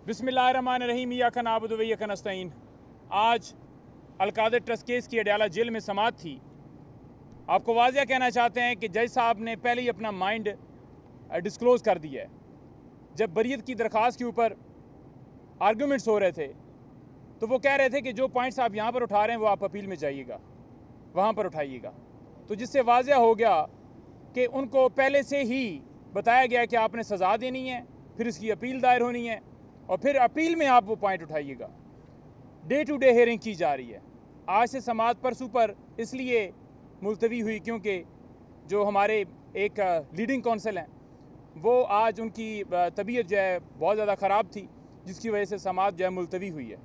बिस्मिल्लाहिर्रहमानिर्रहीम इय्याका नअबुदु व इय्याका नस्तईन। आज अलकादर ट्रस्ट केस की अडयाला जेल में समाअत थी। आपको वाज़िया कहना चाहते हैं कि जज साहब ने पहले ही अपना माइंड डिस्क्लोज़ कर दिया है। जब बरीयत की दरख्वास्त के ऊपर आर्गूमेंट्स हो रहे थे तो वो कह रहे थे कि जो पॉइंट्स आप यहाँ पर उठा रहे हैं वो आप अपील में जाइएगा, वहाँ पर उठाइएगा। तो जिससे वाज़िया हो गया कि उनको पहले से ही बताया गया कि आपने सज़ा देनी है, फिर इसकी अपील दायर होनी है और फिर अपील में आप वो पॉइंट उठाइएगा। डे टू डे हेयरिंग की जा रही है। आज से समाअत परसों पर इसलिए मुलतवी हुई क्योंकि जो हमारे एक लीडिंग कौंसल हैं वो आज उनकी तबीयत जो है बहुत ज़्यादा ख़राब थी, जिसकी वजह से समाअत जो है मुलतवी हुई है।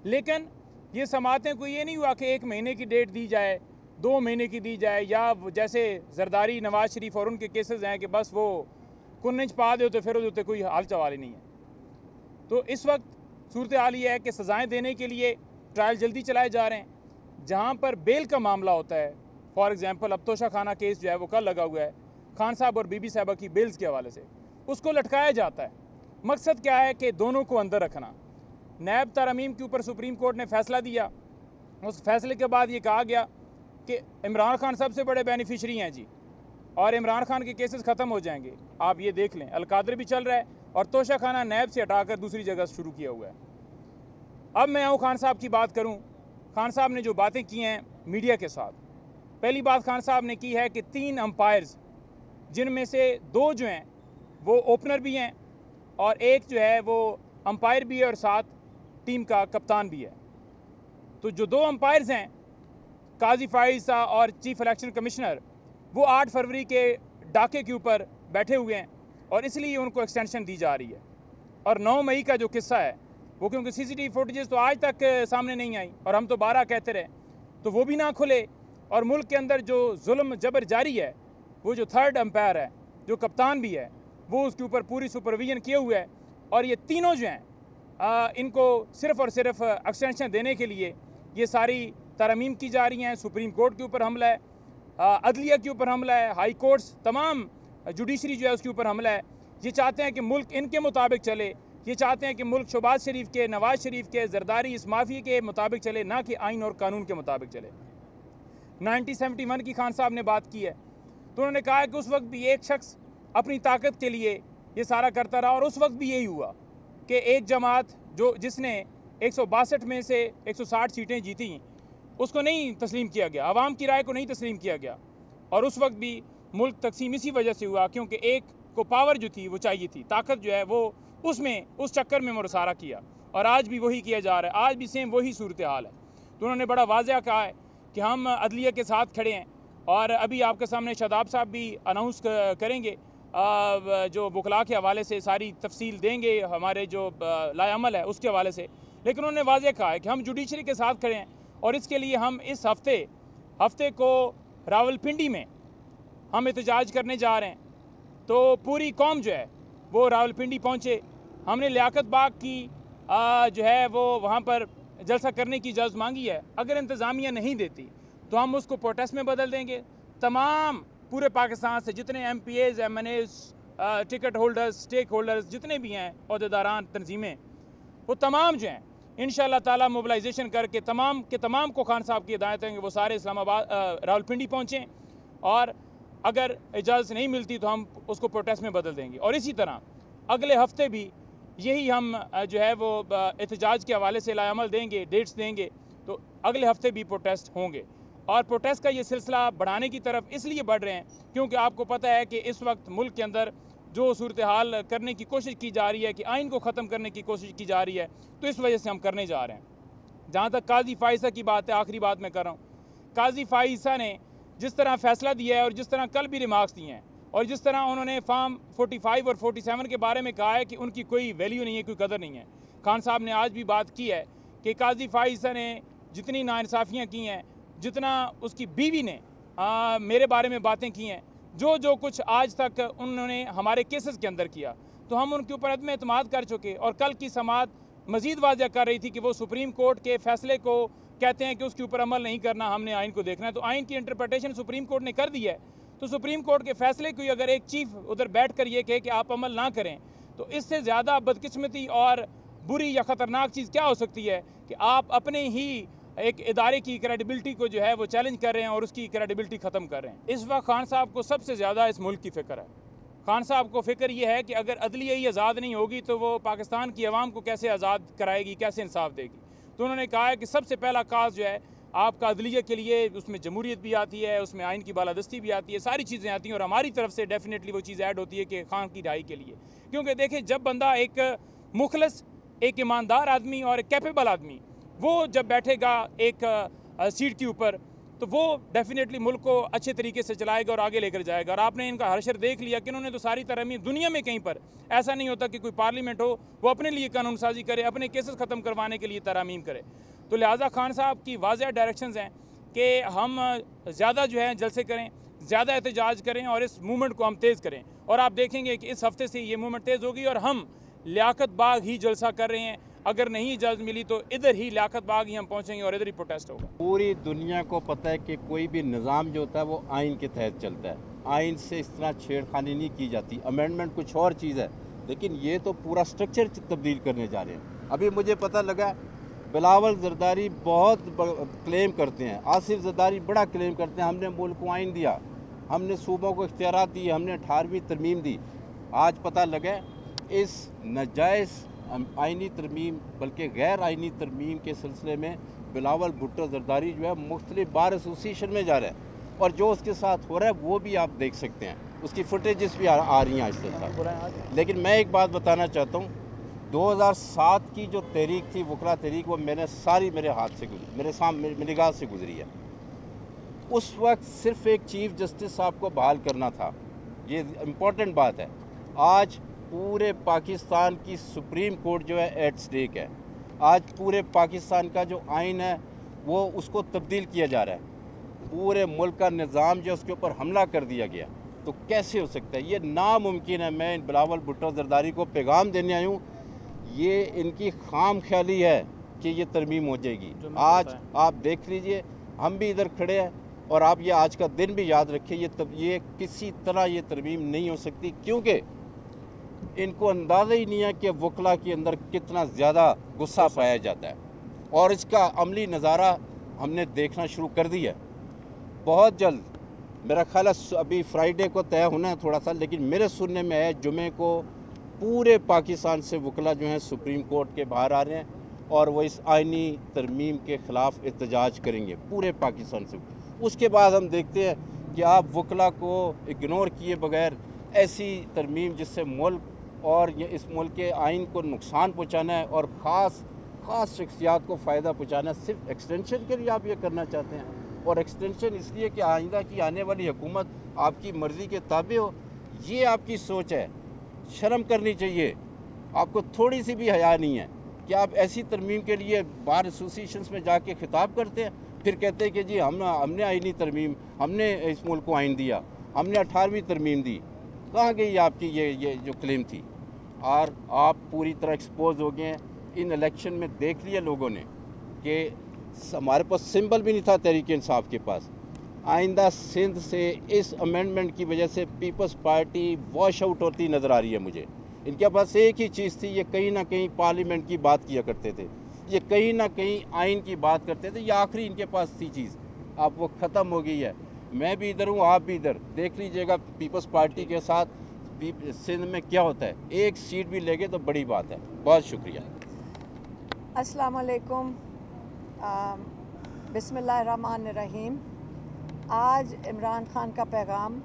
लेकिन ये समाअतें कोई ये नहीं हुआ कि 1 महीने की डेट दी जाए, 2 महीने की दी जाए, या जैसे जरदारी, नवाज शरीफ और उनके केसेस हैं कि बस वो कुन्नच पा दे तो फिर उसके कोई हाल चवाल ही नहीं है। तो इस वक्त सूरत हाल ये है कि सज़ाएँ देने के लिए ट्रायल जल्दी चलाए जा रहे हैं। जहाँ पर बेल का मामला होता है, फॉर एग्ज़ाम्पल अब तोशा खाना केस जो है वो कल लगा हुआ है, खान साहब और बीबी साहबा की बेल्स के हवाले से उसको लटकाया जाता है। मकसद क्या है कि दोनों को अंदर रखना। नैब तरमीम के ऊपर सुप्रीम कोर्ट ने फ़ैसला दिया। उस फैसले के बाद ये कहा गया कि इमरान खान सबसे बड़े बेनिफिशरी हैं जी, और इमरान खान के केसेस ख़त्म हो जाएंगे। आप ये देख लें, अलकादर भी चल रहा है और तोशा खाना नैब से हटाकर दूसरी जगह शुरू किया हुआ है। अब मैं आऊँ खान साहब की बात करूँ। खान साहब ने जो बातें की हैं मीडिया के साथ, पहली बात खान साहब ने की है कि 3 अंपायर्स, जिनमें से 2 जो हैं वो ओपनर भी हैं और एक जो है वो अंपायर भी है और साथ टीम का कप्तान भी है। तो जो 2 अंपायर्स हैं, काजी फाइजा और चीफ इलेक्शन कमिश्नर, वो 8 फरवरी के डाके के ऊपर बैठे हुए हैं और इसलिए उनको एक्सटेंशन दी जा रही है। और 9 मई का जो किस्सा है वो, क्योंकि सीसीटीवी फुटेजेस तो आज तक सामने नहीं आई और हम तो 12 कहते रहे, तो वो भी ना खुले। और मुल्क के अंदर जो जुल्म जबर जारी है, वो जो 3rd अंपायर है, जो कप्तान भी है, वो उसके ऊपर पूरी सुपरविजन किए हुए है। और ये तीनों जो हैं इनको सिर्फ़ और सिर्फ एक्सटेंशन देने के लिए ये सारी तरमीम की जा रही हैं। सुप्रीम कोर्ट के ऊपर हमला है, अदलिया के ऊपर हमला है, हाई कोर्ट्स, तमाम जुडिशरी जो है उसके ऊपर हमला है। ये चाहते हैं कि मुल्क इनके मुताबिक चले, ये चाहते हैं कि मुल्क शहबाज शरीफ के, नवाज शरीफ के, जरदारी, इस माफिया के मुताबिक चले, ना कि आइन और कानून के मुताबिक चले। 1971 की खान साहब ने बात की है, तो उन्होंने कहा है कि उस वक्त भी एक शख्स अपनी ताकत के लिए ये सारा करता रहा और उस वक्त भी यही हुआ कि एक जमात जिसने 162 में से 160 सीटें जीती, उसको नहीं तस्लीम किया गया, आवाम की राय को नहीं तस्लीम किया गया। और उस वक्त भी मुल्क तकसीम इसी वजह से हुआ क्योंकि एक को पावर जो थी वो चाहिए थी, ताकत जो है वो उस चक्कर में मुसारा किया और आज भी वही किया जा रहा है। आज भी सेम वही सूरत हाल है। तो उन्होंने बड़ा वाज़िया कहा है कि हम अदलिया के साथ खड़े हैं और अभी आपके सामने शादाब साहब भी अनाउंस करेंगे, जो वकला के हवाले से सारी तफसील देंगे, हमारे जो लाएअमल है उसके हवाले से। लेकिन उन्होंने वाज़िया कहा है कि हम जुडिशरी के साथ खड़े हैं और इसके लिए हम इस हफ्ते को रावलपिंडी में हम एहतजाज करने जा रहे हैं। तो पूरी कौम जो है वो रावलपिंडी पहुँचे। हमने लियाकत बाग की जो है वो वहाँ पर जलसा करने की इजाज़त मांगी है। अगर इंतज़ामिया नहीं देती तो हम उसको प्रोटेस्ट में बदल देंगे। तमाम पूरे पाकिस्तान से जितने MPAs, MNAs, ticket holders, stakeholders जितने भी हैं, अहदेदारान, तंजीमें, वो तमाम जो हैं इंशाअल्लाह ताला मोबिलाइजेशन करके तमाम के तमाम को खान साहब की हिदायत है कि वो सारे इस्लामाबाद, रावलपिंडी पहुँचें और अगर इजाज़त नहीं मिलती तो हम उसको प्रोटेस्ट में बदल देंगे। और इसी तरह अगले हफ्ते भी यही हम जो है वो एहतजाज के हवाले से लाएअमल देंगे, डेट्स देंगे। तो अगले हफ्ते भी प्रोटेस्ट होंगे और प्रोटेस्ट का ये सिलसिला बढ़ाने की तरफ इसलिए बढ़ रहे हैं क्योंकि आपको पता है कि इस वक्त मुल्क के अंदर जो सूरत हाल करने की कोशिश की जा रही है कि आइन को ख़त्म करने की कोशिश की जा रही है, तो इस वजह से हम करने जा रहे हैं। जहाँ तक काजी फाइजा की बात है, आखिरी बात मैं कर रहा हूँ। काजी फाइजा ने जिस तरह फ़ैसला दिया है और जिस तरह कल भी रिमार्क्स दिए हैं और जिस तरह उन्होंने फार्म 45 और 47 के बारे में कहा है कि उनकी कोई वैल्यू नहीं है, कोई कदर नहीं है। खान साहब ने आज भी बात की है कि काजी फाइजा ने जितनी नाइंसाफ़ियाँ की हैं, जितना उसकी बीवी ने मेरे बारे में बातें की हैं, जो कुछ आज तक उन्होंने हमारे केसेस के अंदर किया, तो हम उनके ऊपर अदम एतमाद कर चुके। और कल की समाअत मज़ीद वाज़िया कर रही थी कि वो सुप्रीम कोर्ट के फ़ैसले को कहते हैं कि उसके ऊपर अमल नहीं करना, हमने आइन को देखना है। तो आइन की इंटरप्रिटेशन सुप्रीम कोर्ट ने कर दी है, तो सुप्रीम कोर्ट के फ़ैसले को अगर एक चीफ उधर बैठ कर ये कहे कि आप अमल ना करें, तो इससे ज़्यादा बदकिस्मती और बुरी या ख़तरनाक चीज़ क्या हो सकती है कि आप अपने ही एक इदारे की क्रेडिबिलिटी को जो है वो चैलेंज कर रहे हैं और उसकी क्रेडिबिलिटी ख़त्म कर रहे हैं। इस वक्त खान साहब को सबसे ज़्यादा इस मुल्क की फ़िक्र है। खान साहब को फ़िक्र ये है कि अगर अदलिया ही आज़ाद नहीं होगी तो वो पाकिस्तान की आवाम को कैसे आज़ाद कराएगी, कैसे इंसाफ देगी। तो उन्होंने कहा है कि सबसे पहला काज जो है आपका अदलिया के लिए, उसमें जमहूरियत भी आती है, उसमें आइन की बालादस्ती भी आती है, सारी चीज़ें आती हैं और हमारी तरफ से डेफिनेटली वो चीज़ ऐड होती है कि खान की रिहाई के लिए। क्योंकि देखें, जब बंदा एक मुखलस, एक ईमानदार आदमी और एक कैपेबल आदमी वो जब बैठेगा एक सीट के ऊपर, तो वो डेफिनेटली मुल्क को अच्छे तरीके से चलाएगा और आगे लेकर जाएगा। और आपने इनका हर्षर देख लिया कि इन्होंने तो सारी तरमीम, दुनिया में कहीं पर ऐसा नहीं होता कि कोई पार्लियामेंट हो वो अपने लिए कानून साजी करे, अपने केसेस ख़त्म करवाने के लिए तरमीम करे। तो लिहाजा खान साहब की वाज़ेह डायरेक्शंस हैं कि हम ज़्यादा जो है जलसे करें, ज़्यादा एहतजाज करें और इस मूवमेंट को हम तेज़ करें। और आप देखेंगे कि इस हफ्ते से ये मूवमेंट तेज़ होगी और हम लियाकत बाग ही जलसा कर रहे हैं। अगर नहीं इजाज़त मिली तो इधर ही लियाकत बाग ही हम पहुँचेंगे और इधर ही प्रोटेस्ट होगा। पूरी दुनिया को पता है कि कोई भी निज़ाम जो होता है वो आइन के तहत चलता है। आइन से इस तरह छेड़खानी नहीं की जाती। अमेंडमेंट कुछ और चीज़ है, लेकिन ये तो पूरा स्ट्रक्चर तब्दील करने जा रहे हैं। अभी मुझे पता लगा बिलावल जरदारी बहुत क्लेम करते हैं, आसिफ जरदारी बड़ा क्लेम करते हैं, हमने मुल्क को आइन दिया, हमने सूबों को इख्तियारात दिए, हमने 18वीं तरमीम दी। आज पता लगा इस नाजायज़ आइनी तरमीम, बल्कि गैर आइनी तरमीम के सिलसिले में बिलावल भुट्टो जरदारी जो है मुख्तलिफ बार एसोसिएशन में जा रहा है और जो उसके साथ हो रहा है वो भी आप देख सकते हैं, उसकी फुटेजेस भी आ रही हैं आज तक। लेकिन मैं एक बात बताना चाहता हूँ, 2007 की जो तहरीक थी, वकला तहरीक, वो मैंने सारी मेरे हाथ से गुजरी, मेरे सामने मेरी निगाह से गुजरी है। उस वक्त सिर्फ एक चीफ जस्टिस साहब को बहाल करना था, ये इम्पोर्टेंट बात है। आज पूरे पाकिस्तान की सुप्रीम कोर्ट जो है एट स्टेक है। आज पूरे पाकिस्तान का जो आइन है वो उसको तब्दील किया जा रहा है। पूरे मुल्क का निज़ाम जो उसके ऊपर हमला कर दिया गया, तो कैसे हो सकता है? ये नामुमकिन है। मैं इन बिलावल भुट्टो जरदारी को पैगाम देने आया हूँ, ये इनकी खाम ख्याली है कि ये तरमीम हो जाएगी। आज आप देख लीजिए, हम भी इधर खड़े हैं और आप ये आज का दिन भी याद रखिए, ये किसी तरह ये तरमीम नहीं हो सकती, क्योंकि इनको अंदाज़ा ही नहीं है कि वकला के अंदर कितना ज़्यादा गुस्सा पाया जाता है और इसका अमली नज़ारा हमने देखना शुरू कर दिया। बहुत जल्द मेरा ख्याल है, अभी फ्राइडे को तय होना है थोड़ा सा, लेकिन मेरे सुनने में है जुमे को पूरे पाकिस्तान से वकला जो हैं सुप्रीम कोर्ट के बाहर आ रहे हैं और वो इस आइनी तरमीम के ख़िलाफ़ एहतजाज करेंगे पूरे पाकिस्तान से। उसके बाद हम देखते हैं कि आप वकला को इग्नोर किए बगैर ऐसी तरमीम जिससे मुल्क और ये इस मुल्क के आइन को नुकसान पहुँचाना है और ख़ास शख्सियात को फ़ायदा पहुँचाना है, सिर्फ एक्सटेंशन के लिए आप ये करना चाहते हैं। और एक्सटेंशन इसलिए कि आइंदा की आने वाली हुकूमत आपकी मर्ज़ी के ताबे हो, ये आपकी सोच है। शर्म करनी चाहिए, आपको थोड़ी सी भी हया नहीं है कि आप ऐसी तरमीम के लिए बार एसोसिएशंस में जाके खिताब करते हैं, फिर कहते हैं कि जी हमने आइनी तरमीम, हमने इस मुल्क को आइन दिया, हमने 18वीं तरमीम दी। कहाँ गई आपकी ये जो क्लेम थी? और आप पूरी तरह एक्सपोज हो गए हैं। इन इलेक्शन में देख लिया लोगों ने कि हमारे पास सिंबल भी नहीं था तहरीक इंसाफ के पास। आइंदा सिंध से इस अमेंडमेंट की वजह से पीपल्स पार्टी वॉश आउट होती नज़र आ रही है मुझे। इनके पास एक ही चीज़ थी, ये कहीं ना कहीं पार्लियामेंट की बात किया करते थे, ये कहीं ना कहीं आइन की बात करते थे, ये आखिरी इनके पास थी चीज़। अब वो ख़त्म हो गई है। मैं भी इधर हूँ, आप भी इधर, देख लीजिएगा पीपल्स पार्टी के साथ सिंध में क्या होता है। एक सीट भी लेंगे तो बड़ी बात है। बहुत शुक्रिया। अस्सलाम वालेकुम, बिस्मिल्लाहिर्रहमानिर्रहीम। आज इमरान खान का पैगाम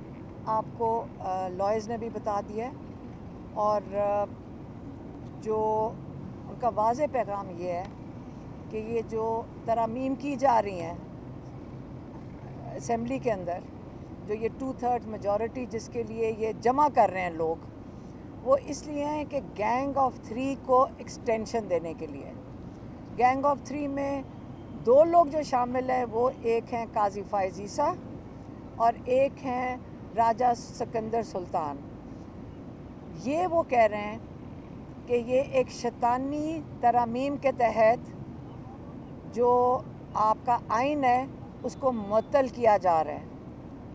आपको लॉयर्स ने भी बता दिया और जो उनका वाज़ेह पैगाम ये है कि ये जो तरमीम की जा रही हैं असेंबली के अंदर, जो ये 2/3 मेजॉरिटी जिसके लिए ये जमा कर रहे हैं लोग, वो इसलिए हैं कि गैंग ऑफ 3 को एक्सटेंशन देने के लिए। गैंग ऑफ 3 में 2 लोग जो शामिल हैं, वो एक हैं काजी फायज़ ईसा और एक हैं राजा सिकंदर सुल्तान। ये वो कह रहे हैं कि ये एक शैतानी तरमीम के तहत जो आपका आइन है उसको मुअत्तल किया जा रहा है।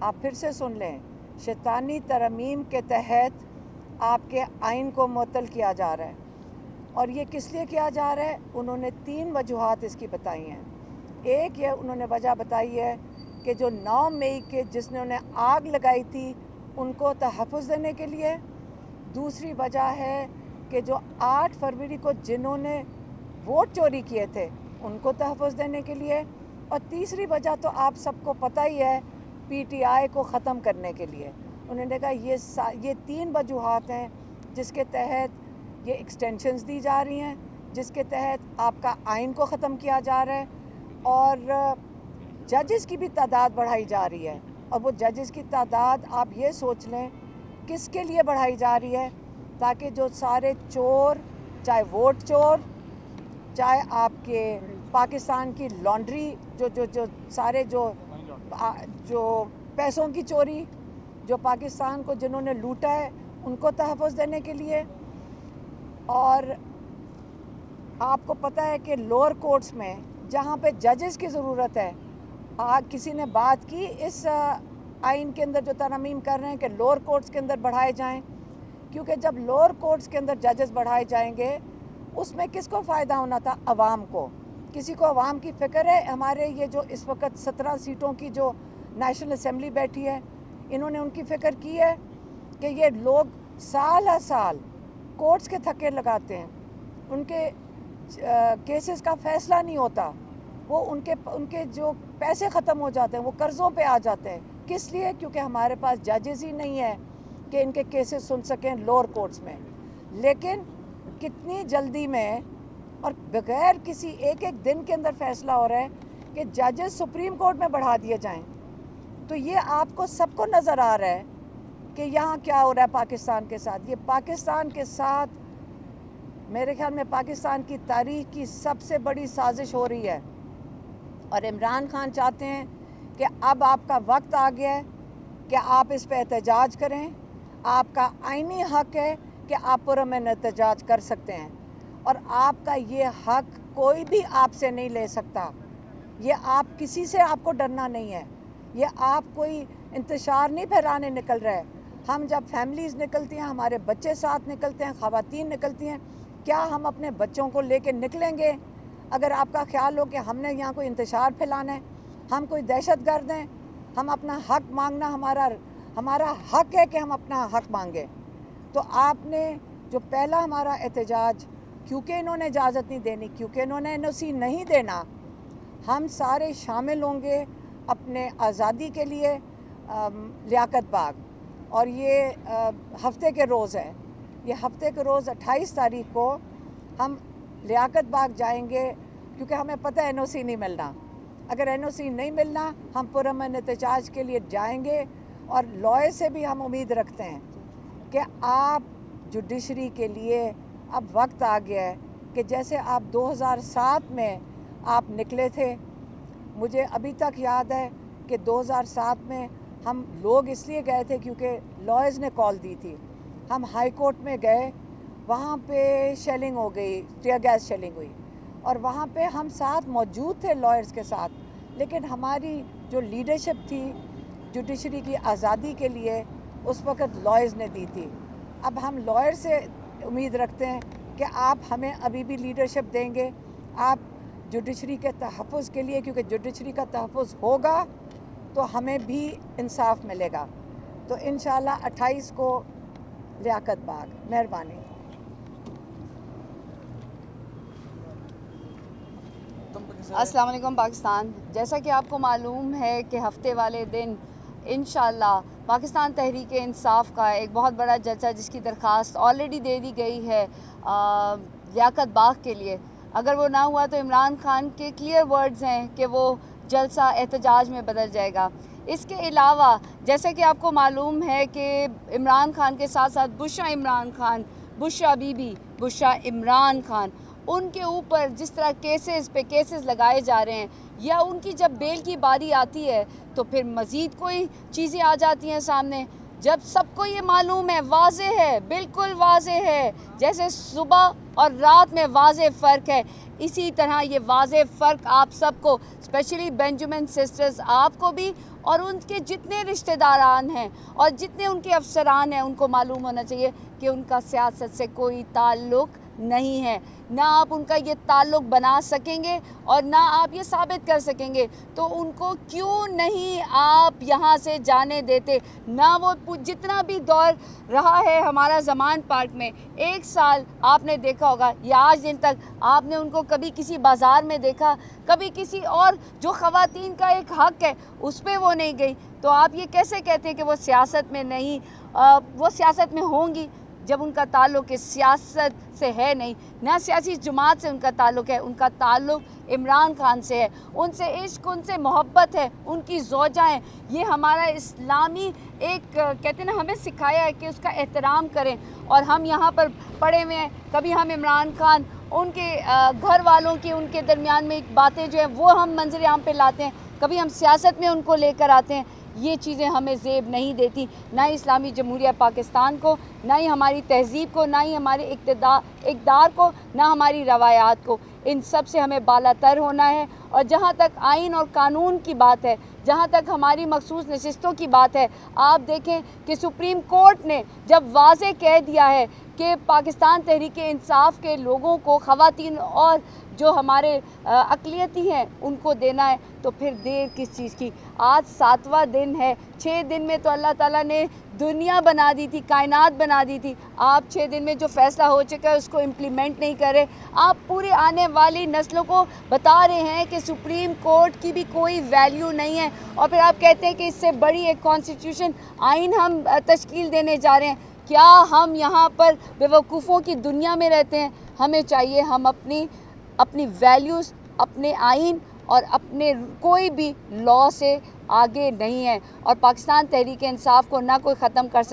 आप फिर से सुन लें, शैतानी तरमीम के तहत आपके आइन को मुअत्तल किया जा रहा है। और ये किस लिए किया जा रहा है, उन्होंने 3 वजूहात इसकी बताई हैं। एक ये उन्होंने वजह बताई है कि जो 9 मई के जिसने उन्हें आग लगाई थी उनको तहफ़्फ़ुज़ देने के लिए। दूसरी वजह है कि जो 8 फरवरी को जिन्होंने वोट चोरी किए थे उनको तहफ़्फ़ुज़ देने के लिए। और तीसरी वजह तो आप सबको पता ही है, पीटीआई को ख़त्म करने के लिए। उन्होंने कहा ये 3 वजूहात हैं जिसके तहत ये एक्सटेंशंस दी जा रही हैं, जिसके तहत आपका आइन को ख़त्म किया जा रहा है और जजेस की भी तादाद बढ़ाई जा रही है। और वो जजेस की तादाद आप ये सोच लें किसके लिए बढ़ाई जा रही है, ताकि जो सारे चोर, चाहे वोट चोर, चाहे आपके पाकिस्तान की लॉन्ड्री, जो सारे जो पैसों की चोरी, जो पाकिस्तान को जिन्होंने लूटा है उनको तहफ़्फ़ुज़ देने के लिए। और आपको पता है कि लोअर कोर्ट्स में जहाँ पे जजेस की ज़रूरत है, किसी ने बात की इस आइन के अंदर जो तरमीम कर रहे हैं कि लोअर कोर्ट्स के अंदर बढ़ाए जाएं, क्योंकि जब लोअर कोर्ट्स के अंदर जजेस बढ़ाए जाएंगे उसमें किसको फ़ायदा होना था, अवाम को। किसी को अवाम की फ़िक्र है। हमारे ये जो इस वक्त 17 सीटों की जो नेशनल असम्बली बैठी है, इन्होंने उनकी फ़िक्र की है कि ये लोग साल हर साल कोर्ट्स के थक्के लगाते हैं, उनके केसेस का फ़ैसला नहीं होता, वो उनके जो पैसे ख़त्म हो जाते हैं वो कर्ज़ों पे आ जाते हैं। किस लिए? क्योंकि हमारे पास जजेस ही नहीं है कि इनके केसेस सुन सकें लोअर कोर्ट्स में। लेकिन कितनी जल्दी में और बगैर किसी एक दिन के अंदर फ़ैसला हो रहा है कि जजेस सुप्रीम कोर्ट में बढ़ा दिए जाएं। तो ये आपको सबको नज़र आ रहा है कि यहाँ क्या हो रहा है पाकिस्तान के साथ। ये पाकिस्तान के साथ मेरे ख्याल में पाकिस्तान की तारीख़ की सबसे बड़ी साजिश हो रही है। और इमरान खान चाहते हैं कि अब आपका वक्त आ गया है कि आप इस पे एहतजाज करें। आपका आईनी हक़ है कि आप पुरअमन एहतजाज कर सकते हैं और आपका ये हक़ कोई भी आपसे नहीं ले सकता। ये आप किसी से आपको डरना नहीं है। ये आप कोई इंतशार नहीं फैलाने निकल रहे हैं। हम जब फैमिलीज़ निकलती हैं, हमारे बच्चे साथ निकलते हैं, ख़वातीन निकलती हैं, क्या हम अपने बच्चों को लेके निकलेंगे अगर आपका ख्याल हो कि हमने यहाँ कोई इंतशार फैलाना है, हम कोई दहशतगर्द हैं? हम अपना हक़ मांगना हमारा हक़ है कि हम अपना हक़ मांगें। तो आपने जो पहला हमारा एहतजाज, क्योंकि इन्होंने इजाज़त नहीं देनी, क्योंकि इन्होंने NOC नहीं देना, हम सारे शामिल होंगे अपने आज़ादी के लिए लियाकत बाग। और ये हफ्ते के रोज़ है, ये हफ्ते के रोज़ 28 तारीख को हम लियाकत बाग जाएंगे, क्योंकि हमें पता है NOC नहीं मिलना। अगर NOC नहीं मिलना, हम पुरअमन एहतजाज के लिए जाएंगे। और लॉयर से भी हम उम्मीद रखते हैं कि आप जुडिशरी के लिए अब वक्त आ गया है कि जैसे आप 2007 में आप निकले थे। मुझे अभी तक याद है कि 2007 में हम लोग इसलिए गए थे क्योंकि लॉयर्स ने कॉल दी थी। हम हाई कोर्ट में गए, वहाँ पे शेलिंग हो गई, टीयर गैस शेलिंग हुई और वहाँ पे हम साथ मौजूद थे लॉयर्स के साथ। लेकिन हमारी जो लीडरशिप थी जुडिशरी की आज़ादी के लिए, उस वक़्त लॉयर्स ने दी थी। अब हम लॉयर से उम्मीद रखते हैं कि आप हमें अभी भी लीडरशिप देंगे, आप जुडिशरी के तहफ़्फ़ुज़ के लिए, क्योंकि जुडिशरी का तहफ़्फ़ुज़ होगा तो हमें भी इंसाफ मिलेगा। तो इंशाअल्लाह 28 को लियाकत बाग। मेहरबानी। अस्सलाम वालेकुम पाकिस्तान। जैसा कि आपको मालूम है कि हफ्ते वाले दिन इंशाअल्लाह पाकिस्तान तहरीक इंसाफ का एक बहुत बड़ा जलसा, जिसकी दरख्वास्त ऑलरेडी दे दी गई है लियाकत बाग के लिए, अगर वो ना हुआ तो इमरान खान के क्लियर वर्ड्स हैं कि वो जलसा एहतजाज में बदल जाएगा। इसके अलावा जैसा कि आपको मालूम है कि इमरान खान के साथ साथ बुशरा इमरान खान, बुशरा बीबी, बुशरा इमरान खान, उनके ऊपर जिस तरह केसेस पे केसेस लगाए जा रहे हैं, या उनकी जब बेल की बारी आती है तो फिर मज़ीद कोई चीज़ें आ जाती हैं सामने। जब सबको ये मालूम है, वाज़े है, बिल्कुल वाज़े है, जैसे सुबह और रात में वाज़े फ़र्क है, इसी तरह ये वाज़े फ़र्क आप सबको, स्पेशली बेंजामिन सिस्टर्स, आपको भी और उनके जितने रिश्तेदारान हैं और जितने उनके अफसरान हैं, उनको मालूम होना चाहिए कि उनका सियासत से कोई ताल्लुक़ नहीं है, ना आप उनका ये ताल्लुक़ बना सकेंगे और ना आप ये साबित कर सकेंगे। तो उनको क्यों नहीं आप यहाँ से जाने देते? ना वो जितना भी दौर रहा है हमारा ज़मान पार्क में, 1 साल आपने देखा होगा या आज दिन तक आपने उनको कभी किसी बाज़ार में देखा, कभी किसी और जो ख़वातीन का एक हक़ है उस पर वो नहीं गई। तो आप ये कैसे कहते हैं कि वो सियासत में नहीं, वो सियासत में होंगी जब उनका ताल्लुक़ इस सियासत से है नहीं, ना सियासी जमात से उनका ताल्लुक़ है, उनका ताल्लुक़ इमरान खान से है, उनसे इश्क, उनसे मोहब्बत है, उनकी ज़ौजा हैं। ये हमारा इस्लामी एक कहते हैं ना, हमें सिखाया है कि उसका एहतराम करें। और हम यहाँ पर पड़े हुए हैं, कभी हम इमरान खान उनके घर वालों की उनके दरमियान में बातें जो है वो हम मंजर आम पे लाते हैं, कभी हम सियासत में उनको लेकर आते हैं। ये चीज़ें हमें ज़ेब नहीं देती, ना ही इस्लामी जमहूरिया पाकिस्तान को, ना ही हमारी तहज़ीब को, ना ही हमारे इक़्तिदार को, ना हमारी रवायात को। इन सब से हमें बालातर होना है। और जहाँ तक आइन और कानून की बात है, जहाँ तक हमारी मखसूस नशिस्तों की बात है, आप देखें कि सुप्रीम कोर्ट ने जब वाज़े कह दिया है कि पाकिस्तान तहरीक-ए-इंसाफ़ के लोगों को, ख़वातीन और जो हमारे अक़लियती हैं उनको देना है, तो फिर देर किस चीज़ की? आज 7वां दिन है, 6 दिन में तो अल्लाह ताला ने दुनिया बना दी थी, कायनात बना दी थी। आप 6 दिन में जो फ़ैसला हो चुका है उसको इम्प्लीमेंट नहीं कर रहे। आप पूरे आने वाली नस्लों को बता रहे हैं कि सुप्रीम कोर्ट की भी कोई वैल्यू नहीं है, और फिर आप कहते हैं कि इससे बड़ी एक कॉन्स्टिट्यूशन आइन हम तश्कील देने जा रहे हैं। क्या हम यहाँ पर बेवकूफ़ों की दुनिया में रहते हैं? हमें चाहिए हम अपनी वैल्यूज़, अपने आइन और अपने कोई भी लॉ से आगे नहीं है, और पाकिस्तान तहरीक इंसाफ को ना कोई ख़त्म कर सकता।